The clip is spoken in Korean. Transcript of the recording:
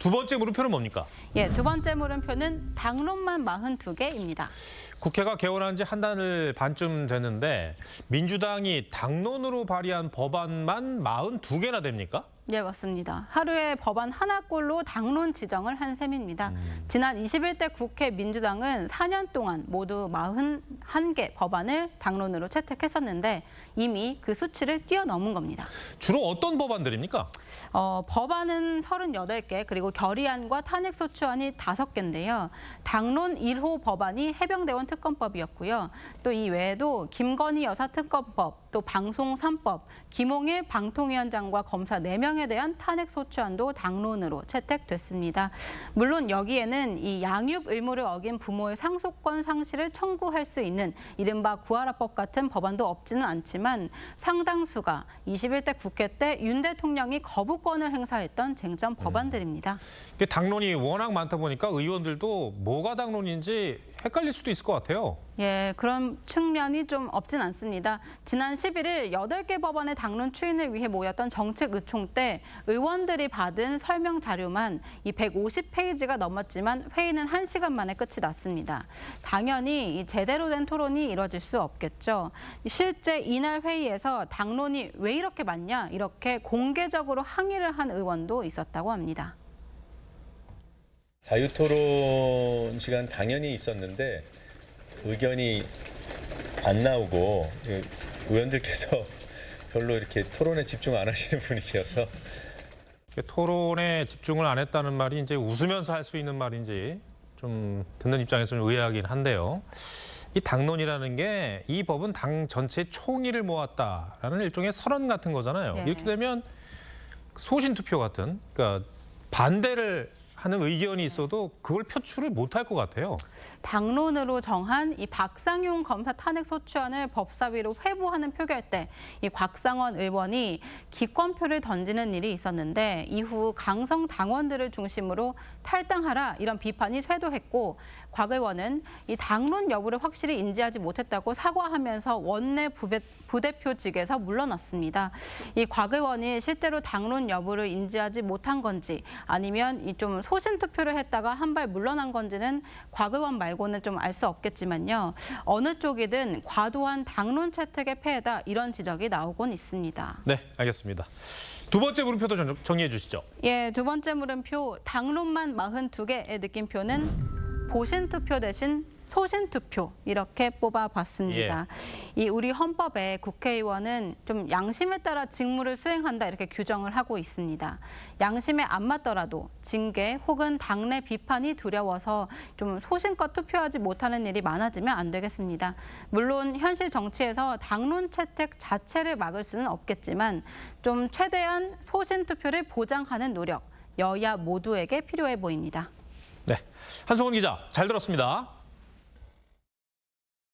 두 번째 물음표는 뭡니까? 예, 두 번째 물음표는 당론만 42개입니다. 국회가 개원한 지 한 달 반쯤 됐는데 민주당이 당론으로 발의한 법안만 42개나 됩니까? 예, 맞습니다. 하루에 법안 하나꼴로 당론 지정을 한 셈입니다. 지난 21대 국회 민주당은 4년 동안 모두 41개 법안을 당론으로 채택했었는데 이미 그 수치를 뛰어넘은 겁니다. 주로 어떤 법안들입니까? 법안은 38개, 그리고 결의안과 탄핵소추안이 5개인데요. 당론 1호 법안이 해병대원 특검법이었고요. 또 이 외에도 김건희 여사 특검법, 또 방송 3법, 김홍일 방통위원장과 검사 4명에 대한 탄핵소추안도 당론으로 채택됐습니다. 물론 여기에는 이 양육 의무를 어긴 부모의 상속권 상실을 청구할 수 있는 이른바 구하라법 같은 법안도 없지는 않지만 상당수가 21대 국회 때 윤 대통령이 거부권을 행사했던 쟁점 법안들입니다. 당론이 워낙 많다 보니까 의원들도 뭐가 당론인지 헷갈릴 수도 있을 것 같아요. 예, 그런 측면이 좀 없진 않습니다. 지난 11일 8개 법안의 당론 추인을 위해 모였던 정책의총 때 의원들이 받은 설명 자료만 이 150페이지가 넘었지만 회의는 1시간 만에 끝이 났습니다. 당연히 이 제대로 된 토론이 이뤄질 수 없겠죠. 실제 이날 회의에서 당론이 왜 이렇게 많냐 이렇게 공개적으로 항의를 한 의원도 있었다고 합니다. 자유토론 시간 당연히 있었는데 의견이 안 나오고 의원들께서 별로 이렇게 토론에 집중 안 하시는 분위기여서 토론에 집중을 안 했다는 말이 이제 웃으면서 할 수 있는 말인지 좀 듣는 입장에서 좀 의아하긴 한데요. 이 당론이라는 게 이 법은 당 전체 총의를 모았다라는 일종의 선언 같은 거잖아요. 네. 이렇게 되면 소신 투표 같은, 그러니까 반대를 하는 의견이 있어도 그걸 표출을 못할 것 같아요. 당론으로 정한 이 박상용 검사 탄핵 소추안을 법사위로 회부하는 표결 때 이 곽상원 의원이 기권표를 던지는 일이 있었는데 이후 강성 당원들을 중심으로 탈당하라 이런 비판이 쇄도했고 곽 의원은 이 당론 여부를 확실히 인지하지 못했다고 사과하면서 원내 부대표직에서 물러났습니다. 이 곽 의원이 실제로 당론 여부를 인지하지 못한 건지 아니면 이 좀 소신 투표를 했다가 한 발 물러난 건지는 곽 의원 말고는 좀 알 수 없겠지만요. 어느 쪽이든 과도한 당론 채택의 폐해다 이런 지적이 나오곤 있습니다. 네, 알겠습니다. 두 번째 물음표도 정리해 주시죠. 예, 두 번째 물음표 당론만 42개의 느낌표는 보신 투표 대신 소신 투표 이렇게 뽑아봤습니다. 이 우리 헌법에 국회의원은 좀 양심에 따라 직무를 수행한다 이렇게 규정을 하고 있습니다. 양심에 안 맞더라도 징계 혹은 당내 비판이 두려워서 좀 소신껏 투표하지 못하는 일이 많아지면 안 되겠습니다. 물론 현실 정치에서 당론 채택 자체를 막을 수는 없겠지만 좀 최대한 소신 투표를 보장하는 노력 여야 모두에게 필요해 보입니다. 네, 한송은 기자 잘 들었습니다.